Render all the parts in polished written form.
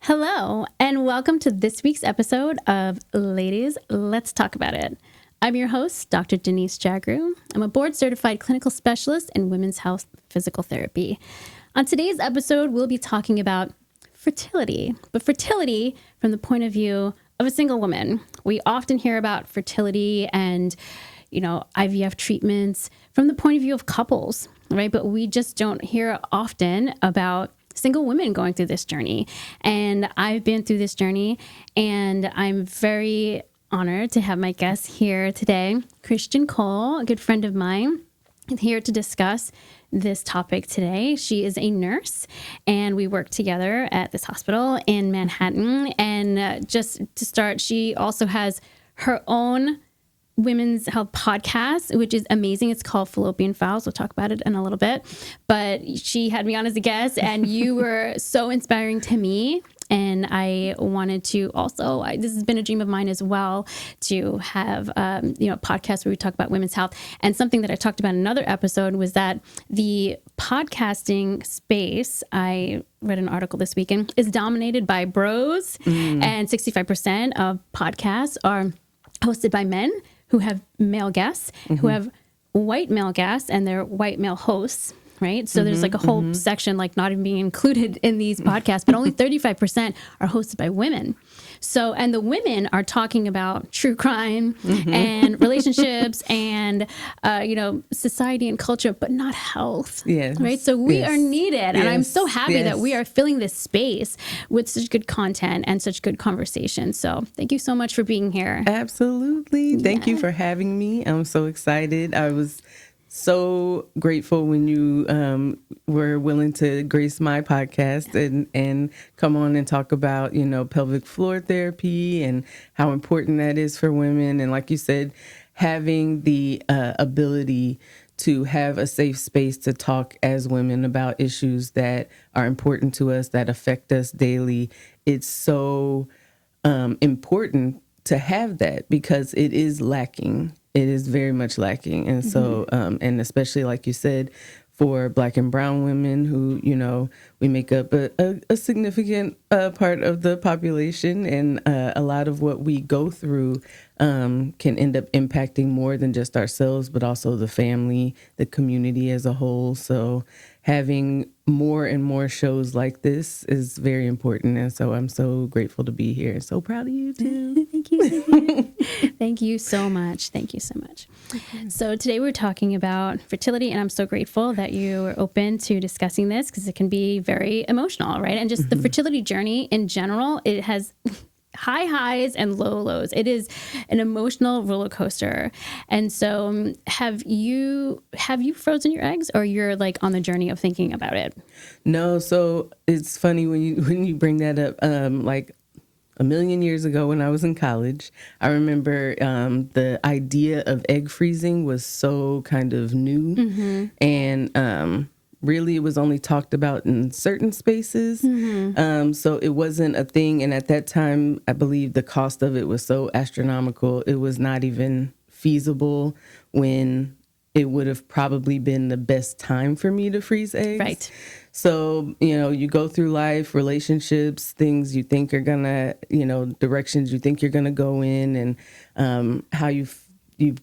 Hello, and welcome to this week's episode of Ladies, Let's Talk About It. I'm your host, Dr. Denise Jagru. I'm a board-certified clinical specialist in women's health physical therapy. On today's episode, we'll be talking about fertility, but fertility from the point of view of a single woman. We often hear about fertility and, IVF treatments from the point of view of couples, right? But we just don't hear often about single women going through this journey. And I've been through this journey, and I'm very honored to have my guest here today, Christian Cole, a good friend of mine, here to discuss this topic today. She is a nurse, and we work together at this hospital in Manhattan. And just to start, she also has her own women's health podcast, which is amazing. It's called Fallopian Files. We'll talk about it in a little bit. But she had me on as a guest, and you were so inspiring to me. And I wanted to also, this has been a dream of mine as well, to have, a podcast where we talk about women's health. And something that I talked about in another episode was that the podcasting space, I read an article this weekend, is dominated by bros. And 65% of podcasts are hosted by men who have male guests, who have white male guests, and they're white male hosts, right? So there's like a whole section like not even being included in these podcasts, but only 35% are hosted by women. So, and the women are talking about true crime and relationships and, society and culture, but not health. Yes. Right. So we are needed. Yes. And I'm so happy that we are filling this space with such good content and such good conversation. So thank you so much for being here. Absolutely. Thank you for having me. I'm so excited. I was so grateful when you were willing to grace my podcast and come on and talk about, pelvic floor therapy and how important that is for women. And like you said, having the ability to have a safe space to talk as women about issues that are important to us, that affect us daily. It's so important to have that because it is lacking. It is very much lacking. And so, and especially like you said, for Black and brown women who, we make up a significant part of the population, and a lot of what we go through can end up impacting more than just ourselves, but also the family, the community as a whole. So having more and more shows like this is very important. And so I'm so grateful to be here. So proud of you too. Thank you. Thank you so much. Thank you so much. So today we're talking about fertility, and I'm so grateful that you are open to discussing this because it can be very emotional, right? And just the fertility journey in general, it has high highs and low lows. It is an emotional roller coaster. And so have you frozen your eggs, or you're like on the journey of thinking about it? No. So it's funny when you bring that up, like a million years ago when I was in college, I remember the idea of egg freezing was so kind of new, and really it was only talked about in certain spaces. So it wasn't a thing. And at that time, I believe the cost of it was so astronomical, it was not even feasible when it would have probably been the best time for me to freeze eggs. Right. So, you go through life, relationships, things you think are gonna, directions you think you're gonna go in, and how you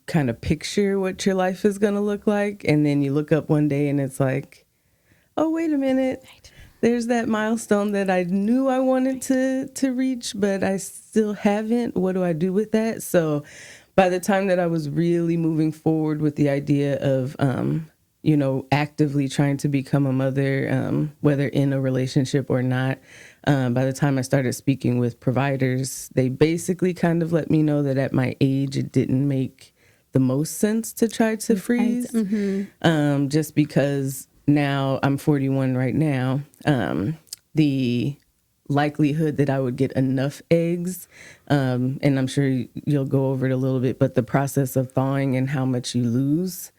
kind of picture what your life is gonna look like. And then you look up one day and it's like, oh, wait a minute. Right. There's that milestone that I knew I wanted to reach, but I still haven't. What do I do with that? So by the time that I was really moving forward with the idea of, actively trying to become a mother, whether in a relationship or not, by the time I started speaking with providers, they basically kind of let me know that at my age, it didn't make the most sense to try to freeze, just because now I'm 41 right now. The likelihood that I would get enough eggs, and I'm sure you'll go over it a little bit, but the process of thawing and how much you lose,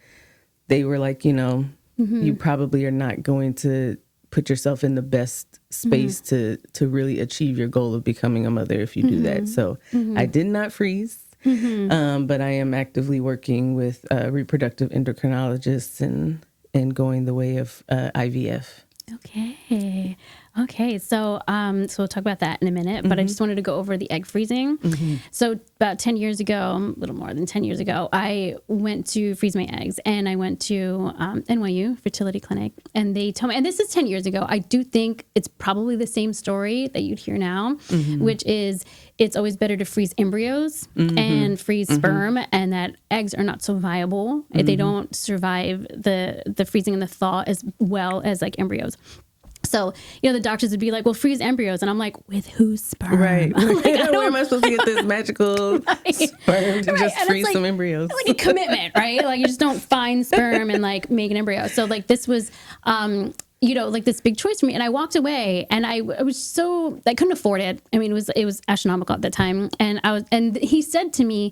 they were like, you probably are not going to put yourself in the best space to really achieve your goal of becoming a mother if you do that. So I did not freeze, but I am actively working with reproductive endocrinologists and going the way of IVF. Okay. Okay, so so we'll talk about that in a minute, but I just wanted to go over the egg freezing. So about 10 years ago, a little more than 10 years ago, I went to freeze my eggs, and I went to NYU Fertility Clinic, and they told me, and this is 10 years ago, I do think it's probably the same story that you'd hear now, which is it's always better to freeze embryos and freeze sperm, and that eggs are not so viable. They don't survive the freezing and the thaw as well as like embryos. So, the doctors would be like, well, freeze embryos. And I'm like, with whose sperm? Right. Like, Where am I supposed to get this magical sperm to just freeze some embryos? Like a commitment, right? Like you just don't find sperm and like make an embryo. So like this was, like this big choice for me. And I walked away, and I couldn't afford it. I mean, it was astronomical at the time. And he said to me,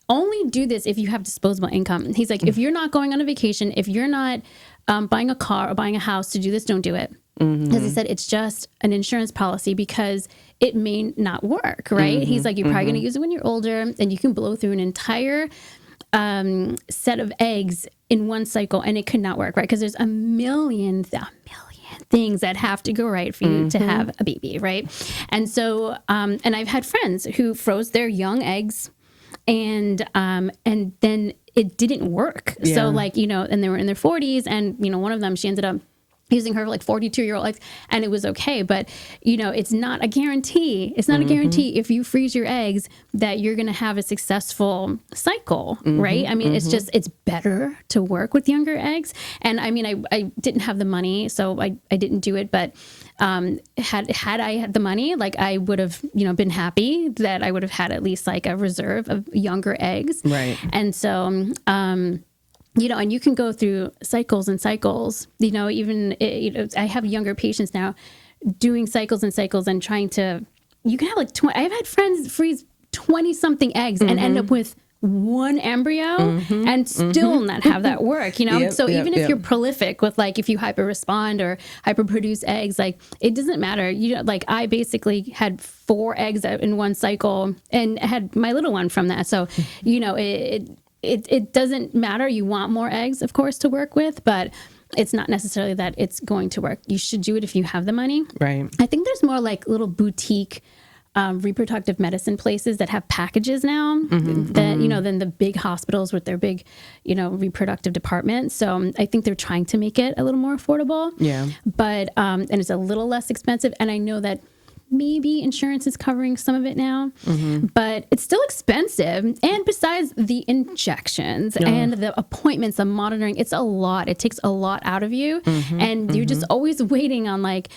only do this if you have disposable income. He's like, if you're not going on a vacation, if you're not buying a car or buying a house to do this, don't do it. Because he said it's just an insurance policy because it may not work, right? He's like, you're probably going to use it when you're older, and you can blow through an entire set of eggs in one cycle, and it could not work, right? Because there's a million things that have to go right for you to have a baby, right? And so, and I've had friends who froze their young eggs, and then it didn't work. Yeah. So like, and they were in their 40s, and one of them, she ended up using her like 42-year-old eggs, and it was okay. But it's not a guarantee. It's not a guarantee if you freeze your eggs that you're going to have a successful cycle, right? I mean, it's better to work with younger eggs. And I mean, I didn't have the money, so I didn't do it. But had I had the money, like I would have, been happy that I would have had at least like a reserve of younger eggs. Right. And so, and you can go through cycles and cycles, I have younger patients now doing cycles and cycles and trying to, you can have like 20, I've had friends freeze 20 something eggs and end up with one embryo and still not have that work, So even if you're prolific with like, if you hyper respond or hyper produce eggs, like it doesn't matter. Like I basically had 4 eggs in one cycle and had my little one from that. So, it doesn't matter. You want more eggs, of course, to work with, but it's not necessarily that it's going to work. You should do it if you have the money. Right. I think there's more like little boutique reproductive medicine places that have packages now than the big hospitals with their big, reproductive departments. So I think they're trying to make it a little more affordable. Yeah. But, and it's a little less expensive. And I know that maybe insurance is covering some of it now, but it's still expensive. And besides the injections and the appointments, the monitoring, it's a lot. It takes a lot out of you. And you're just always waiting on like,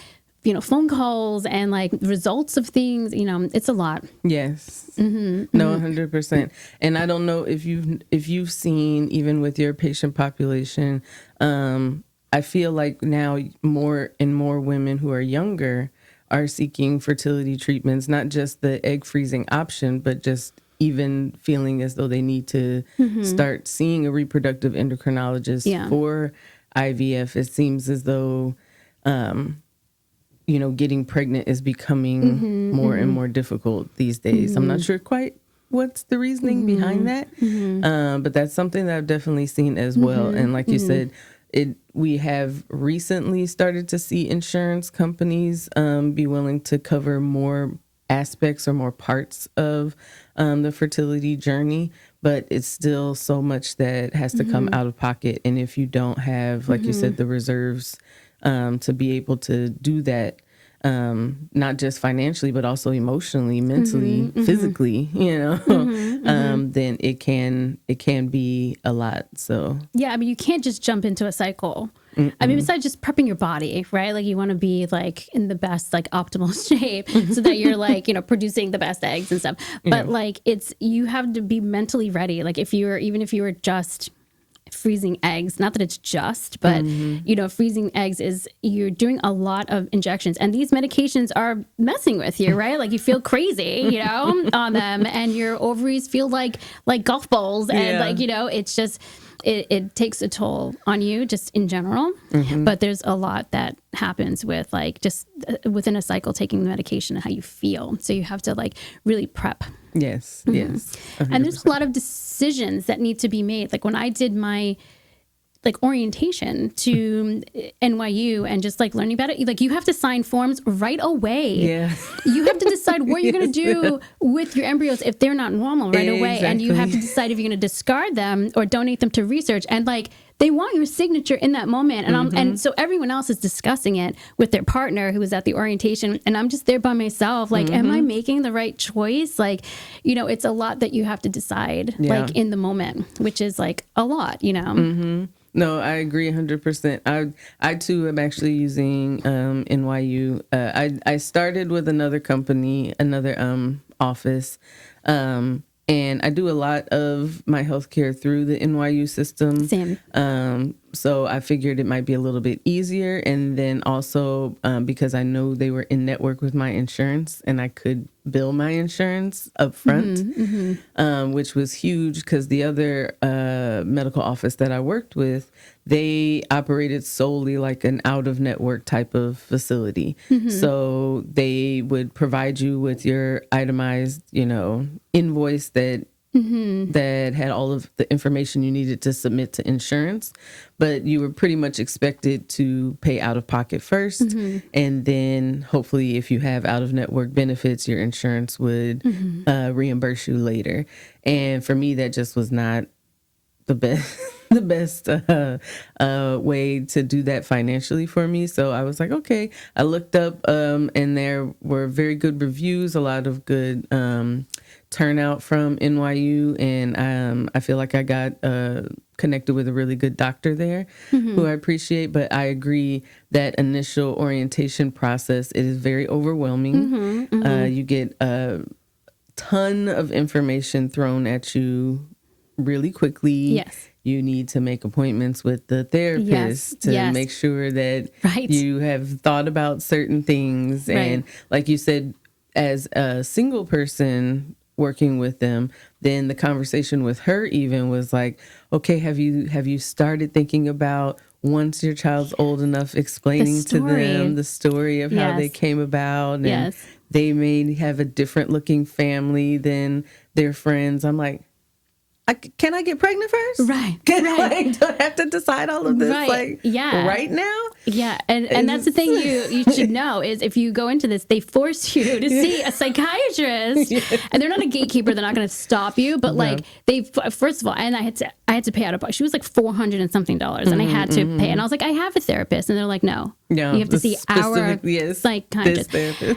phone calls and like results of things, it's a lot. Yes. No, 100%. And I don't know if you've seen, even with your patient population, I feel like now more and more women who are younger are seeking fertility treatments, not just the egg freezing option, but just even feeling as though they need to start seeing a reproductive endocrinologist for IVF. It seems as though, getting pregnant is becoming more and more difficult these days. I'm not sure quite what's the reasoning behind that, but that's something that I've definitely seen as well. And like you said, we have recently started to see insurance companies be willing to cover more aspects or more parts of the fertility journey, but it's still so much that has to come out of pocket. And if you don't have, like you said, the reserves to be able to do that, not just financially, but also emotionally, mentally, physically, then it can be a lot. So yeah, I mean, you can't just jump into a cycle. I mean, besides just prepping your body, right? Like you want to be like in the best, like optimal shape so that you're like, producing the best eggs and stuff. But like you have to be mentally ready. Like even if you were just freezing eggs, not that it's just, but freezing eggs is you're doing a lot of injections, and these medications are messing with you, right? Like you feel crazy, on them, and your ovaries feel like golf balls, and it's just it takes a toll on you just in general. But there's a lot that happens with like just within a cycle taking the medication and how you feel. So you have to like really prep. Yes, yes. 100%. And there's a lot of decisions that need to be made. Like when I did my like orientation to NYU and just like learning about it, like you have to sign forms right away. Yeah. You have to decide what you're going to do with your embryos if they're not normal right away. And you have to decide if you're going to discard them or donate them to research. And like, they want your signature in that moment. And and so everyone else is discussing it with their partner who was at the orientation. And I'm just there by myself. Like, am I making the right choice? Like, you know, it's a lot that you have to decide like in the moment, which is like a lot, you know? No, I agree 100%. I too am actually using NYU. I started with another company, another office, and I do a lot of my healthcare through the NYU system. Same. So I figured it might be a little bit easier. And then also because I know they were in network with my insurance and I could bill my insurance up front, which was huge because the other medical office that I worked with, they operated solely like an out-of-network type of facility. So they would provide you with your itemized, you know, invoice that that had all of the information you needed to submit to insurance, but you were pretty much expected to pay out of pocket first. And then hopefully if you have out of network benefits, your insurance would reimburse you later. And for me, that just was not the best the best way to do that financially for me. So I was like, okay, I looked up and there were very good reviews, a lot of good turnout from NYU, and I feel like I got connected with a really good doctor there who I appreciate. But I agree that initial orientation process, it is very overwhelming. You get a ton of information thrown at you really quickly. Yes. You need to make appointments with the therapist to make sure that you have thought about certain things. And like you said, as a single person working with them, then the conversation with her even was like, okay, have you started thinking about, once your child's old enough, explaining to them the story of how they came about, and they may have a different looking family than their friends. I'm like, can I get pregnant first? Right. Do I have to decide all of this right now? Yeah. And that's the thing you should know is if you go into this, they force you to see a psychiatrist. And they're not a gatekeeper. They're not going to stop you. But like they, first of all, and I had to pay out she was like $400 and something, and I had to pay. And I was like, I have a therapist. And they're like, no, you have to see our psychiatrist.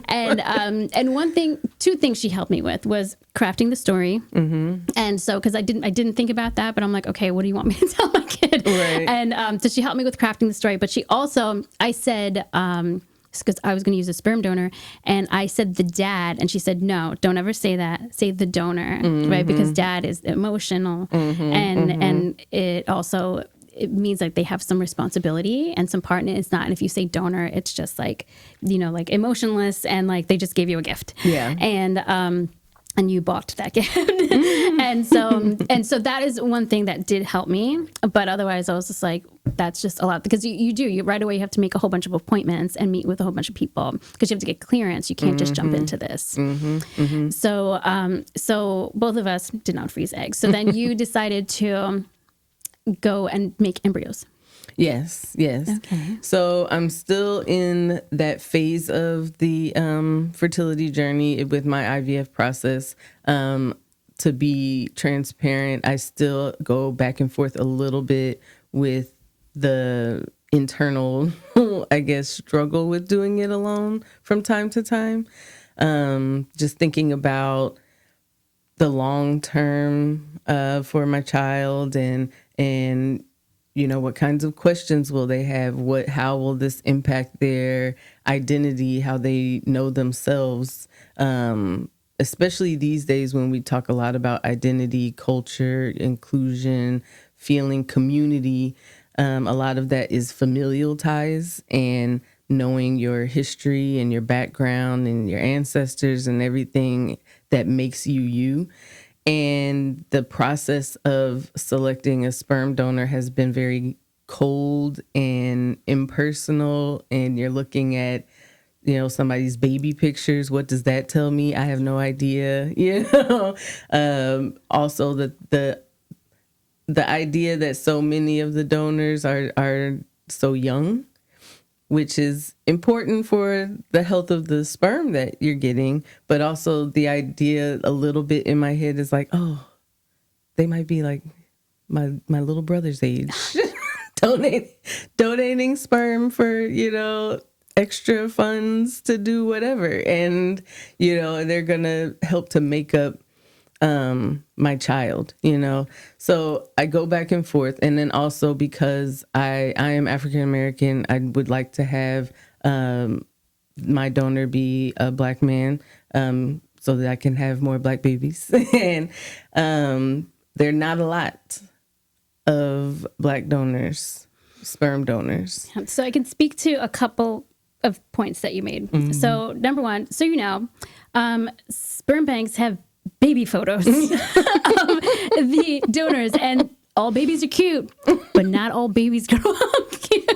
And two things she helped me with was crafting the story. And so, because I didn't think about that, but I'm like, okay, what do you want me to tell my kid? And so she helped me with crafting the story. But she also, I said, because I was going to use a sperm donor, and I said the dad, and she said, no, don't ever say that. Say the donor, right? Because dad is emotional, and it also, it means like they have some responsibility and some part in it. It's not, and if you say donor, it's just like, you know, like emotionless, and like they just gave you a gift. And you balked that gift. and so that is one thing that did help me. But otherwise I was just like, that's just a lot, because you right away you have to make a whole bunch of appointments and meet with a whole bunch of people, because you have to get clearance. You can't just jump into this. So both of us did not freeze eggs. So then you decided to go and make embryos. Yes. Okay. So I'm still in that phase of the fertility journey with my IVF process. To be transparent, I still go back and forth a little bit with the internal, I guess, struggle with doing it alone from time to time. Just thinking about the long term for my child, and you know, what kinds of questions will they have? How will this impact their identity, how they know themselves? Especially these days when we talk a lot about identity, culture, inclusion, feeling community. A lot of that is familial ties and knowing your history and your background and your ancestors and everything that makes you you. And the process of selecting a sperm donor has been very cold and impersonal. And you're looking at, you know, somebody's baby pictures. What does that tell me? I have no idea. You know, also the the idea that so many of the donors are so young, which is important for the health of the sperm that you're getting, but also the idea a little bit in my head is like, oh, they might be like my little brother's age. Donating sperm for, extra funds to do whatever. And, they're going to help to make up my child, So I go back and forth. And then also because I am African American, I would like to have my donor be a Black man, so that I can have more Black babies. And there are not a lot of Black donors, sperm donors. So I can speak to a couple of points that you made. Mm-hmm. So number one, sperm banks have baby photos of the donors, and all babies are cute, but not all babies grow up cute.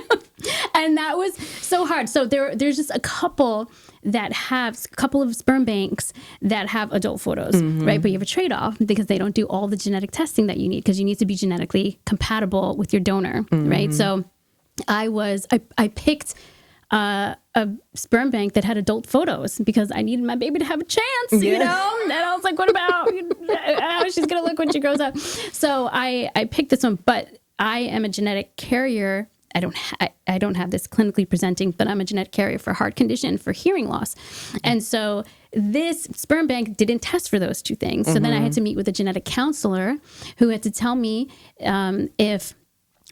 And that was so hard. So there's just a couple of sperm banks that have adult photos, mm-hmm. right? But you have a trade-off because they don't do all the genetic testing that you need, because you need to be genetically compatible with your donor, mm-hmm. right? So I picked a sperm bank that had adult photos because I needed my baby to have a chance, And I was like, what about how she's going to look when she grows up? So I picked this one, but I am a genetic carrier. I don't have this clinically presenting, but I'm a genetic carrier for heart condition, for hearing loss. And so this sperm bank didn't test for those two things. So then I had to meet with a genetic counselor who had to tell me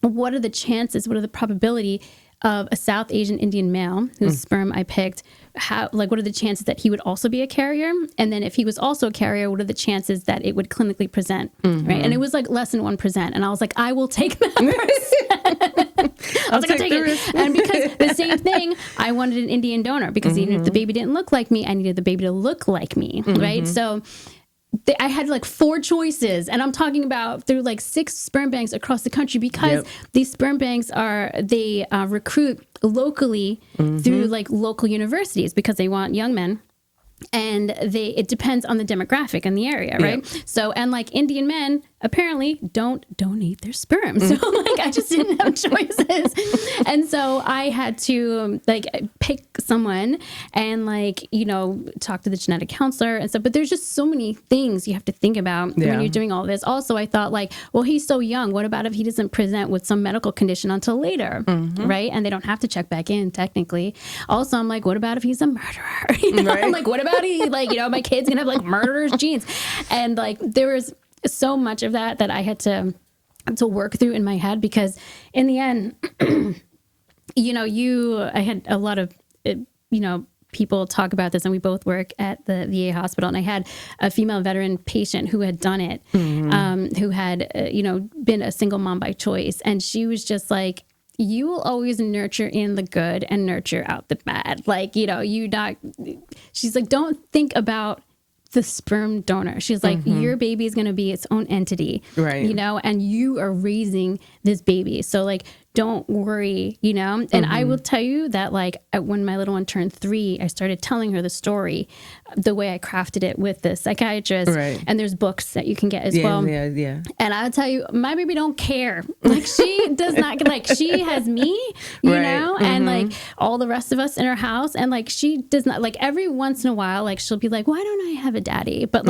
what are the probability of a South Asian Indian male whose sperm I picked, what are the chances that he would also be a carrier? And then if he was also a carrier, what are the chances that it would clinically present, right? And it was like less than 1%. And I was like, I will take that percent. I'll take it. And because the same thing, I wanted an Indian donor because even if the baby didn't look like me, I needed the baby to look like me, right? So I had like 4 choices, and I'm talking about through like 6 sperm banks across the country, because these sperm banks recruit locally through like local universities because they want young men. And it depends on the demographic in the area, right? So, and like Indian men apparently don't donate their sperm. So like I just didn't have choices. And so I had to like pick someone and talk to the genetic counselor and stuff. But there's just so many things you have to think about when you're doing all this. Also, I thought well, he's so young. What about if he doesn't present with some medical condition until later, right? And they don't have to check back in technically. Also, I'm like, what about if he's a murderer? Right? I'm like, what about my kid's gonna have like murderer's genes? And like there was so much of that I had to work through in my head, because in the end, I had a lot of, people talk about this, and we both work at the VA hospital, and I had a female veteran patient who had done it, who had, been a single mom by choice. And she was just like, you will always nurture in the good and nurture out the bad. She's like, don't think about the sperm donor. She's like, your baby is going to be its own entity, right? And you are raising this baby. So like, don't worry, And I will tell you that when my little one turned 3, I started telling her the story, the way I crafted it with the psychiatrist. Right. And there's books that you can get as well. Yeah. And I'll tell you, my baby don't care. Like she does not, she has me, you know, and all the rest of us in her house. And she does not, every once in a while, she'll be like, why don't I have a daddy? But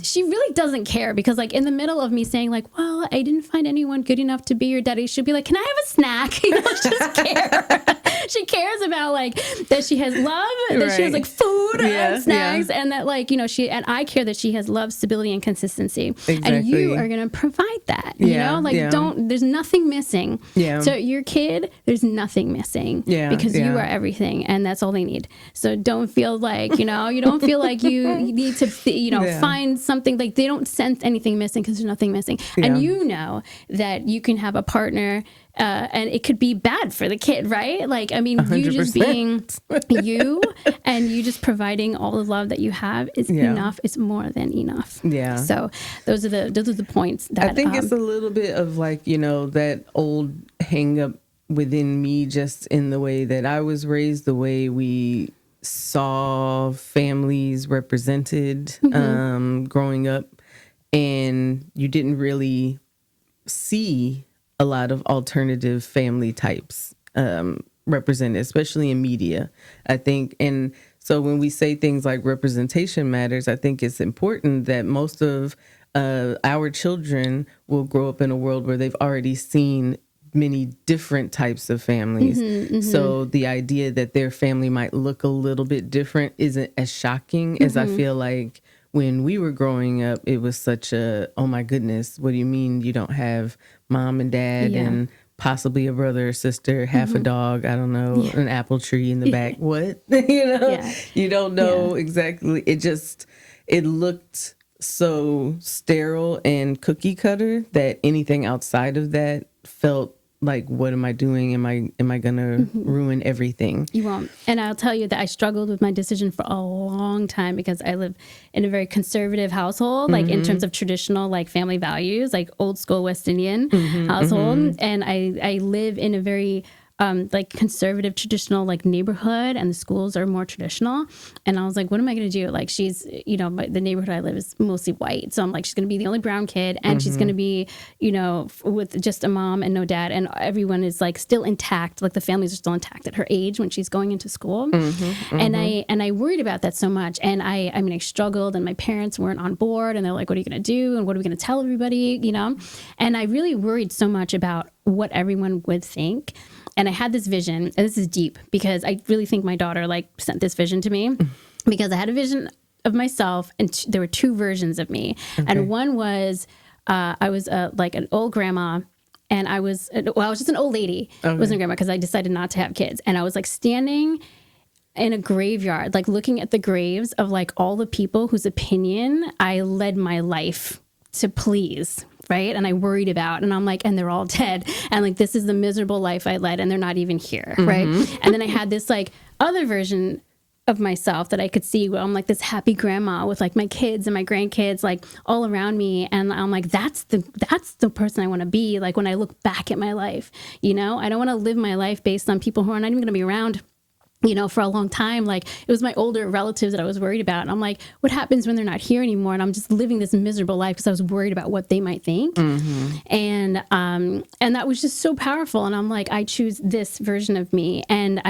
she really doesn't care, because in the middle of me saying well, I didn't find anyone good enough to be your daddy, she'll be like, can I have a snack? Just care. She cares about that she has love, that she has food and snacks, and that she, and I care that she has love, stability, and consistency. Exactly. And you are going to provide that. There's nothing missing. Yeah. So your kid, there's nothing missing. Yeah. Because you are everything, and that's all they need. So don't feel you don't feel like you need to find something, they don't sense anything missing, because there's nothing missing. Yeah. And that you can have a partner, and it could be bad for the kid, right? 100%. You just being you, and you just providing all the love that you have is enough. It's more than enough. Yeah. So those are the points that I think it's a little bit of that old hang up within me, just in the way that I was raised, the way we saw families represented growing up, and you didn't really see a lot of alternative family types represented, especially in media, I think. And so when we say things like representation matters, I think it's important that most of our children will grow up in a world where they've already seen many different types of families. So the idea that their family might look a little bit different isn't as shocking as I feel like when we were growing up, it was such a, oh my goodness, what do you mean you don't have mom and dad and possibly a brother or sister, half a dog, I don't know, an apple tree in the back. What? You don't know exactly. It looked so sterile and cookie cutter that anything outside of that felt like, what am I doing? Am I gonna ruin everything? You won't. And I'll tell you that I struggled with my decision for a long time because I live in a very conservative household, like in terms of traditional like family values, like old school West Indian household. And I live in a very like conservative, traditional like neighborhood, and the schools are more traditional. And I was like, what am I going to do? Like, she's, the neighborhood I live is mostly white. So I'm like, she's going to be the only brown kid, and she's going to be, with just a mom and no dad. And everyone is like still intact. Like the families are still intact at her age when she's going into school. And I worried about that so much. And I mean, I struggled, and my parents weren't on board, and they're like, what are you going to do? And what are we going to tell everybody? And I really worried so much about what everyone would think. And I had this vision, and this is deep because I really think my daughter like sent this vision to me, because I had a vision of myself, and there were two versions of me. And one was, I was like an old grandma, and I was just an old lady. I wasn't a grandma because I decided not to have kids. And I was like standing in a graveyard, like looking at the graves of like all the people whose opinion I led my life to please. Right. And I worried about, and I'm like, and they're all dead. And like, this is the miserable life I led, and they're not even here. Right. And then I had this like other version of myself that I could see where I'm like this happy grandma with like my kids and my grandkids, like all around me. And I'm like, that's the person I want to be. Like when I look back at my life, I don't want to live my life based on people who are not even going to be around for a long time. Like it was my older relatives that I was worried about. And I'm like, what happens when they're not here anymore? And I'm just living this miserable life because I was worried about what they might think. And that was just so powerful. And I'm like, I choose this version of me. And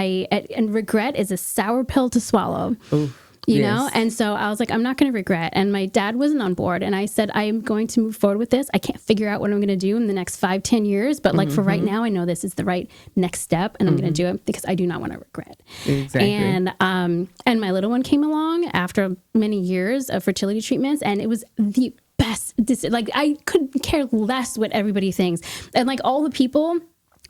regret is a sour pill to swallow. Oof. You know? And so I was like, I'm not going to regret. And my dad wasn't on board. And I said, I am going to move forward with this. I can't figure out what I'm going to do in the next 5-10 years. But like for right now, I know this is the right next step, and I'm going to do it because I do not want to regret. Exactly. And my little one came along after many years of fertility treatments, and it was the best. Like I couldn't care less what everybody thinks. And like all the people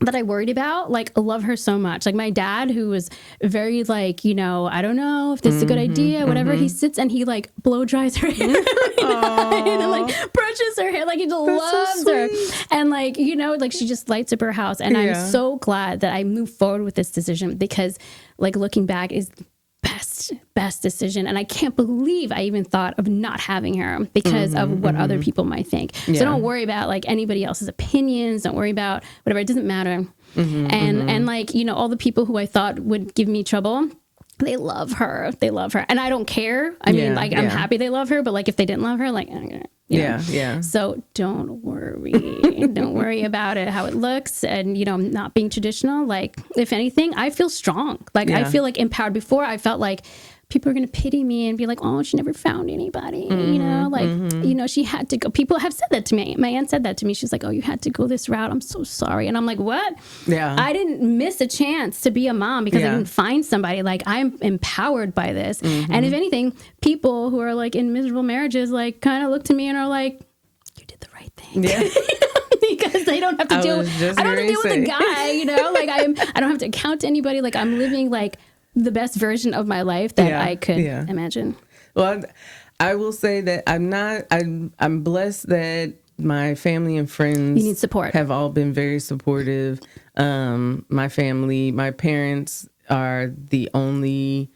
that I worried about, like, love her so much. Like my dad, who was very like, I don't know if this is a good idea, whatever. He sits and he like blow dries her hair and like brushes her hair. Like he just loves her. And like, like she just lights up her house. And I'm so glad that I moved forward with this decision, because like looking back is best decision. And I can't believe I even thought of not having her because of what other people might think. So don't worry about like anybody else's opinions. Don't worry about whatever. It doesn't matter. And like, all the people who I thought would give me trouble, they love her. They love her. And I don't care. I mean, like, I'm happy they love her, but like if they didn't love her, like, So don't worry. Don't worry about it, how it looks, and, not being traditional. Like, if anything, I feel strong. Like, I feel like empowered. Before, I felt like people are going to pity me and be like, oh, she never found anybody, she had to go. People have said that to me. My aunt said that to me. She's like, oh, you had to go this route. I'm so sorry. And I'm like, what? Yeah. I didn't miss a chance to be a mom because I didn't find somebody. Like, I'm empowered by this. And if anything, people who are like in miserable marriages, like kind of look to me and are like, you did the right thing. Yeah. Because they don't have to deal with, I don't have to deal with a guy, like I don't have to account to anybody. Like I'm living like the best version of my life that I could imagine. Well, I will say that I'm blessed that my family and friends you need support. Have all been very supportive. My family, my parents are the only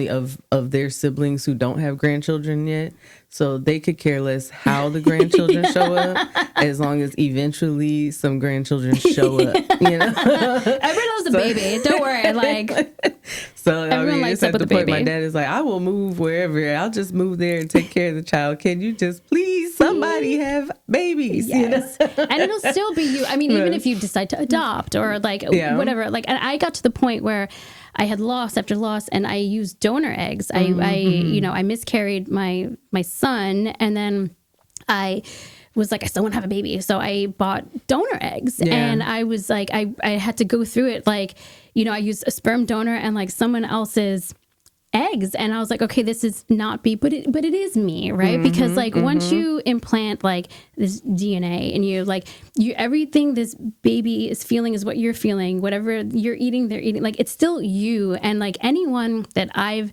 of their siblings who don't have grandchildren yet. So they could care less how the grandchildren show up, as long as eventually some grandchildren show up, Everyone loves a baby. Don't worry. Like, so everyone likes at the point my dad is like, I will move wherever. I'll just move there and take care of the child. Can you just please, somebody? somebody have babies. Yes. And it'll still be you. I mean, even if you decide to adopt or like whatever, like, and I got to the point where I had loss after loss and I used donor eggs. I miscarried my son, and then I was like, I still want to have a baby. So I bought donor eggs, and I was like, I had to go through it. Like, I used a sperm donor and like someone else's eggs, and I was like, okay, this is not me, but it is me, right? Because like once you implant like this DNA and you everything this baby is feeling is what you're feeling, whatever you're eating, they're eating, like it's still you. And like anyone that I've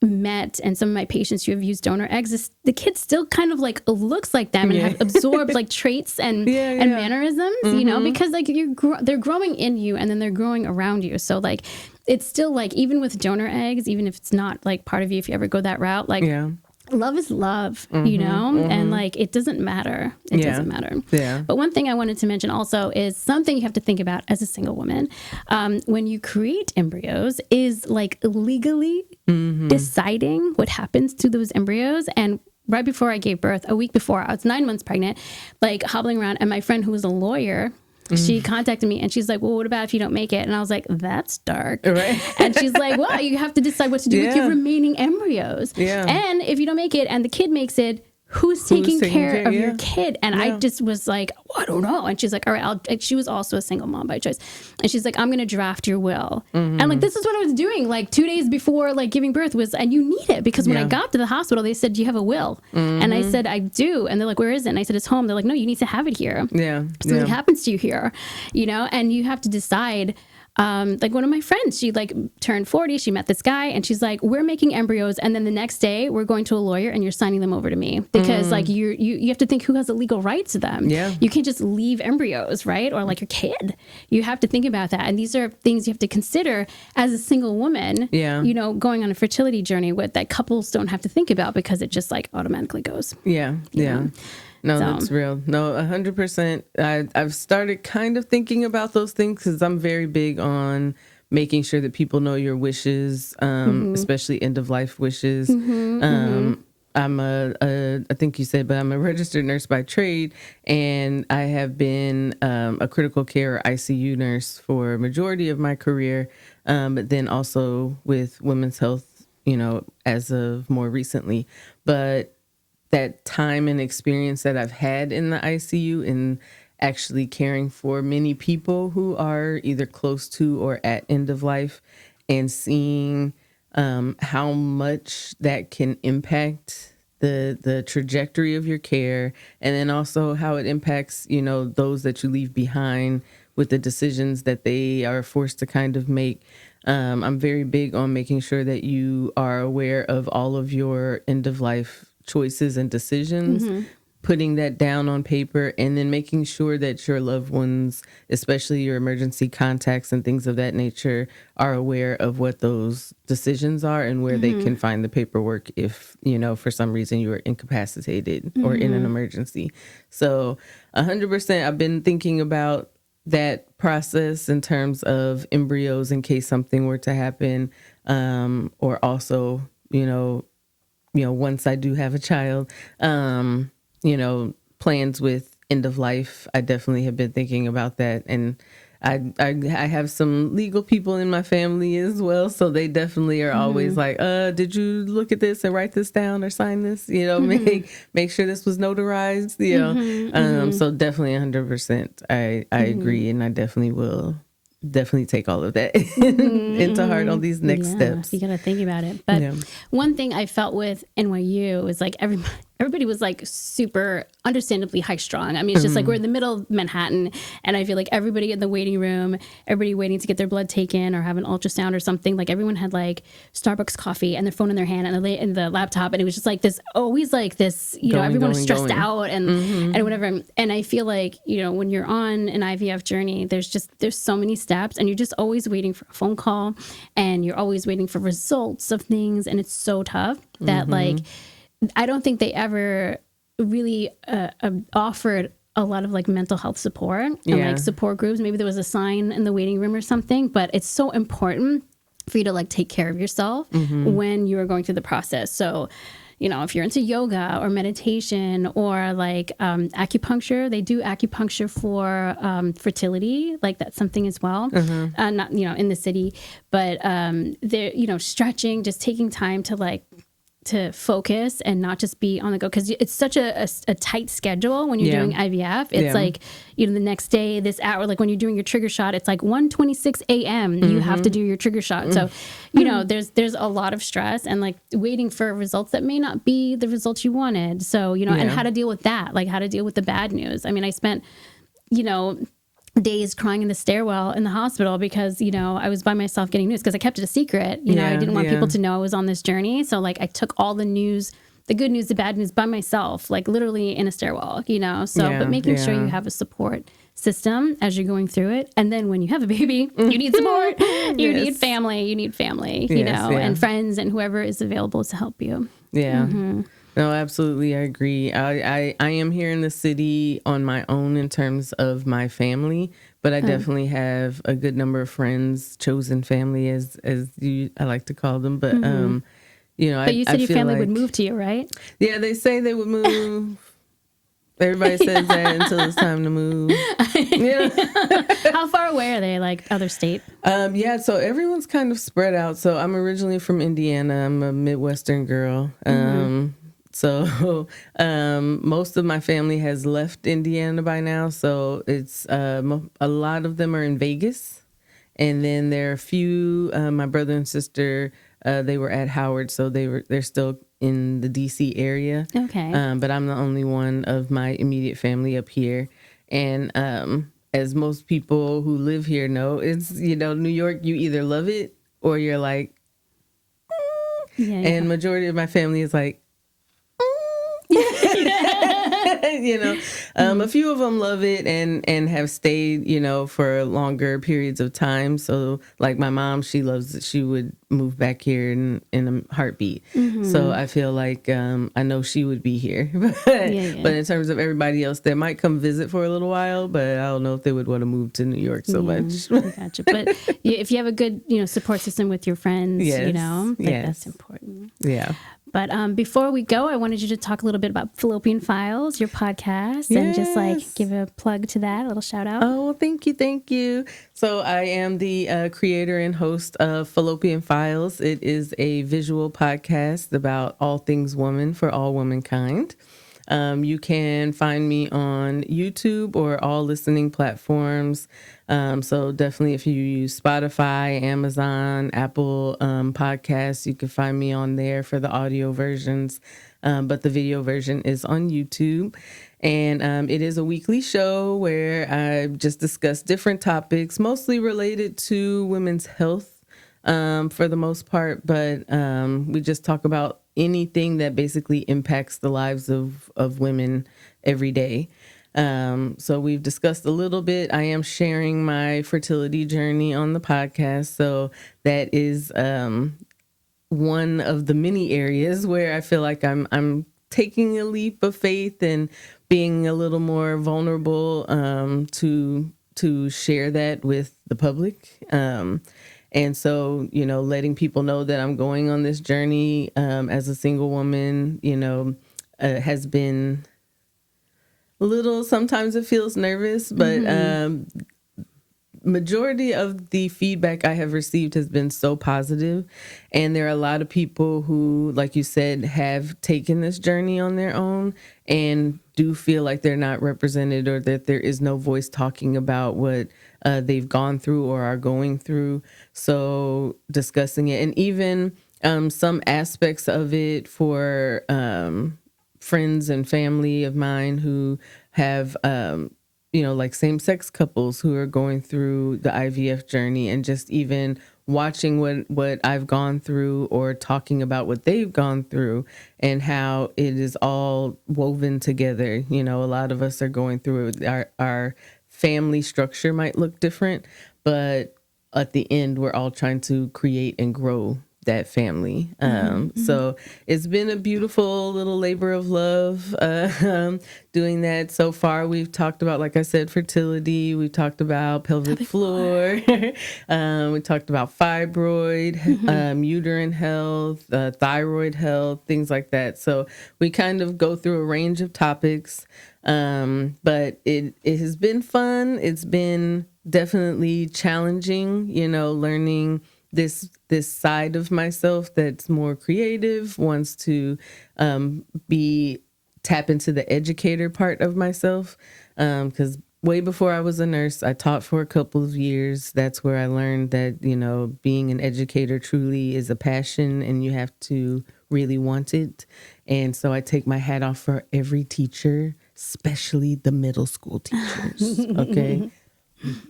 met and some of my patients who have used donor eggs, the kid still kind of like looks like them and have absorbed like traits and mannerisms, because like they're growing in you and then they're growing around you. So like it's still like, even with donor eggs, even if it's not like part of you, if you ever go that route, like love is love, and like it doesn't matter. It doesn't matter. Yeah. But one thing I wanted to mention also is something you have to think about as a single woman when you create embryos is like legally deciding what happens to those embryos. And right before I gave birth, a week before, I was 9 months pregnant, like hobbling around, and my friend who was a lawyer, she contacted me and she's like, well, what about if you don't make it? And I was like, that's dark. Right. And she's like, well, you have to decide what to do with your remaining embryos. Yeah. And if you don't make it and the kid makes it, who's taking care of your kid? And I just was like, I don't know. And she's like, all right, she was also a single mom by choice. And she's like, I'm going to draft your will. And like, this is what I was doing like 2 days before like giving birth and you need it because when I got to the hospital, they said, do you have a will? And I said, I do. And they're like, where is it? And I said, it's home. They're like, no, you need to have it here. Yeah. Something happens to you here, and you have to decide. Like one of my friends, she like turned 40, she met this guy and she's like, we're making embryos. And then the next day we're going to a lawyer and you're signing them over to me because like you have to think who has the legal right to them. Yeah. You can't just leave embryos, right? Or like your kid, you have to think about that. And these are things you have to consider as a single woman, going on a fertility journey that couples don't have to think about because it just like automatically goes. Yeah. Yeah. No, that's real. No, 100%. I've started kind of thinking about those things because I'm very big on making sure that people know your wishes, especially end of life wishes. I'm I think you said, but I'm a registered nurse by trade, and I have been a critical care ICU nurse for a majority of my career, but then also with women's health, as of more recently. But that time and experience that I've had in the ICU and actually caring for many people who are either close to or at end of life, and seeing how much that can impact the trajectory of your care, and then also how it impacts, those that you leave behind with the decisions that they are forced to kind of make. I'm very big on making sure that you are aware of all of your end of life choices and decisions, putting that down on paper, and then making sure that your loved ones, especially your emergency contacts and things of that nature, are aware of what those decisions are and where they can find the paperwork if, for some reason you are incapacitated or in an emergency. So 100%, I've been thinking about that process in terms of embryos in case something were to happen, or also, once I do have a child, plans with end of life. I definitely have been thinking about that. And I have some legal people in my family as well. So they definitely are always like, did you look at this and write this down or sign this? Make sure this was notarized, So definitely 100%. I agree. And I definitely will take all of that into heart on these next steps. You got to think about it. But one thing I felt with NYU is like everybody was like super understandably high strung. I mean, it's just like we're in the middle of Manhattan, and I feel like everybody in the waiting room, everybody waiting to get their blood taken or have an ultrasound or something, like everyone had like Starbucks coffee and their phone in their hand and the laptop, and it was just like this, always like this, everyone was stressed out and whatever. And I feel like, when you're on an IVF journey, there's so many steps, and you're just always waiting for a phone call, and you're always waiting for results of things, and it's so tough that like I don't think they ever really offered a lot of like mental health support and like support groups. Maybe there was a sign in the waiting room or something, but it's so important for you to like take care of yourself when you are going through the process. So, if you're into yoga or meditation or like acupuncture, they do acupuncture for fertility. Like that's something as well. Not, in the city, but they're, stretching, just taking time to focus and not just be on the go, because it's such a tight schedule when you're doing IVF. It's like, the next day, this hour, like when you're doing your trigger shot, it's like 1:26 a.m. You have to do your trigger shot. So, there's a lot of stress and like waiting for results that may not be the results you wanted. So, and how to deal with that, like how to deal with the bad news. I mean, I spent, days crying in the stairwell in the hospital because, I was by myself getting news because I kept it a secret. I didn't want people to know I was on this journey. So like I took all the news, the good news, the bad news by myself, like literally in a stairwell, but making sure you have a support system as you're going through it. And then when you have a baby, you need support, you need family, and friends and whoever is available to help you. Yeah. No, absolutely. I agree. I am here in the city on my own in terms of my family, but I definitely have a good number of friends, chosen family as I like to call them. But, but you said your family would move to you, right? Yeah, they say they would move. Everybody says that until it's time to move. How far away are they? Like other state? So everyone's kind of spread out. So I'm originally from Indiana. I'm a Midwestern girl. So most of my family has left Indiana by now. So it's a lot of them are in Vegas. And then there are a few, my brother and sister, they were at Howard. So they're still in the DC area. Okay. But I'm the only one of my immediate family up here. And as most people who live here know, it's, New York, you either love it or you're like, and majority of my family is like, a few of them love it and have stayed, for longer periods of time. So like my mom, she loves it. She would move back here in a heartbeat. So I feel like I know she would be here. But in terms of everybody else, they might come visit for a little while, but I don't know if they would want to move to New York so much. Gotcha. But if you have a good, support system with your friends, that's important. Yeah. But before we go, I wanted you to talk a little bit about Fallopian Files, your podcast, and just give a plug to that, a little shout out. Oh, well, thank you. So I am the creator and host of Fallopian Files. It is a visual podcast about all things woman for all womankind. You can find me on YouTube or all listening platforms. So definitely if you use Spotify, Amazon, Apple Podcasts, you can find me on there for the audio versions. But the video version is on YouTube. And it is a weekly show where I just discuss different topics, mostly related to women's health for the most part. But we just talk about anything that basically impacts the lives of women every day. So we've discussed a little bit. I am sharing my fertility journey on the podcast. So that is one of the many areas where I feel like I'm taking a leap of faith and being a little more vulnerable to share that with the public. And so, letting people know that I'm going on this journey as a single woman, has been a little, sometimes it feels nervous, but majority of the feedback I have received has been so positive. And there are a lot of people who, like you said, have taken this journey on their own and do feel like they're not represented or that there is no voice talking about what they've gone through or are going through. So discussing it, and even some aspects of it for friends and family of mine who have, like same-sex couples who are going through the IVF journey, and just even watching what I've gone through or talking about what they've gone through and how it is all woven together. A lot of us are going through it. Our family structure might look different, but at the end, we're all trying to create and grow that family. So it's been a beautiful little labor of love doing that. So far, we've talked about, like I said, fertility. We've talked about pelvic floor. We talked about fibroid, uterine health, thyroid health, things like that. So we kind of go through a range of topics. But it has been fun. It's been definitely challenging, learning this side of myself that's more creative, wants to tap into the educator part of myself. Because way before I was a nurse, I taught for a couple of years. That's where I learned that, being an educator truly is a passion and you have to really want it. And so I take my hat off for every teacher, especially the middle school teachers. Okay.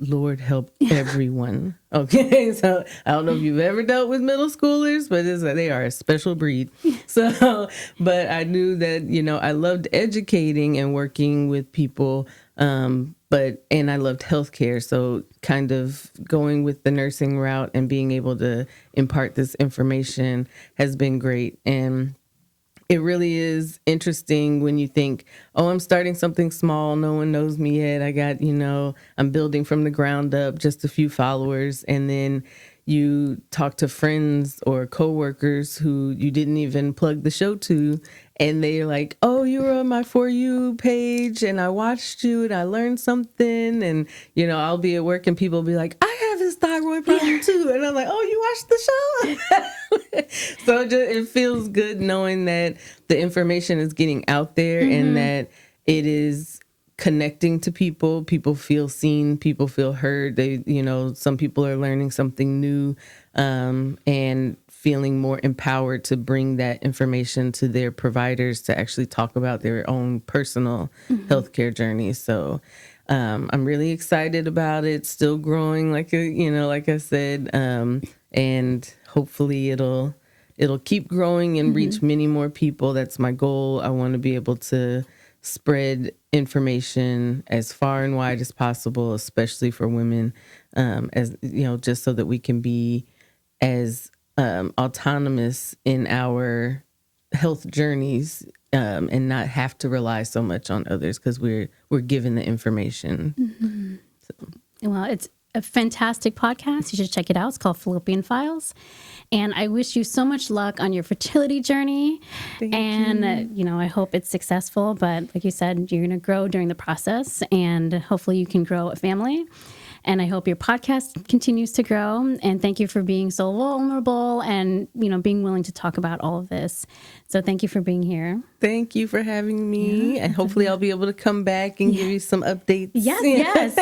Lord help everyone. Okay. So I don't know if you've ever dealt with middle schoolers, but they are a special breed. So, but I knew that, I loved educating and working with people. And I loved healthcare. So kind of going with the nursing route and being able to impart this information has been great. And it really is interesting when you think, oh, I'm starting something small. No one knows me yet. I got, I'm building from the ground up, just a few followers. And then you talk to friends or coworkers who you didn't even plug the show to. And they're like, oh, you were on my For You page and I watched you and I learned something. And, I'll be at work and people will be like, I have this thyroid problem too. And I'm like, oh, you watched the show? So it feels good knowing that the information is getting out there and that it is connecting to people. People feel seen, people feel heard. They, some people are learning something new and feeling more empowered to bring that information to their providers to actually talk about their own personal healthcare journey. So I'm really excited about it. Still growing, like I said, and hopefully it'll keep growing and reach many more people. That's my goal. I want to be able to spread information as far and wide as possible, especially for women, as just so that we can be as autonomous in our health journeys and not have to rely so much on others because we're given the information. So. Well, it's a fantastic podcast. You should check it out. It's called Fallopian Files. And I wish you so much luck on your fertility journey. Thank you. I hope it's successful. But like you said, you're going to grow during the process and hopefully you can grow a family. And I hope your podcast continues to grow. And thank you for being so vulnerable and, being willing to talk about all of this. So thank you for being here. Thank you for having me. And hopefully I'll be able to come back and give you some updates. Yes.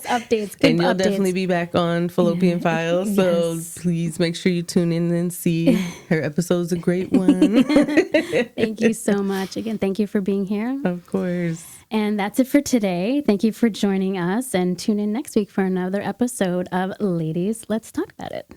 Updates. Good and you'll updates. definitely be back on Fallopian Files. So please make sure you tune in and see. Her episode's a great one. Thank you so much. Again, thank you for being here. Of course. And that's it for today. Thank you for joining us and tune in next week for another episode of Ladies, Let's Talk About It.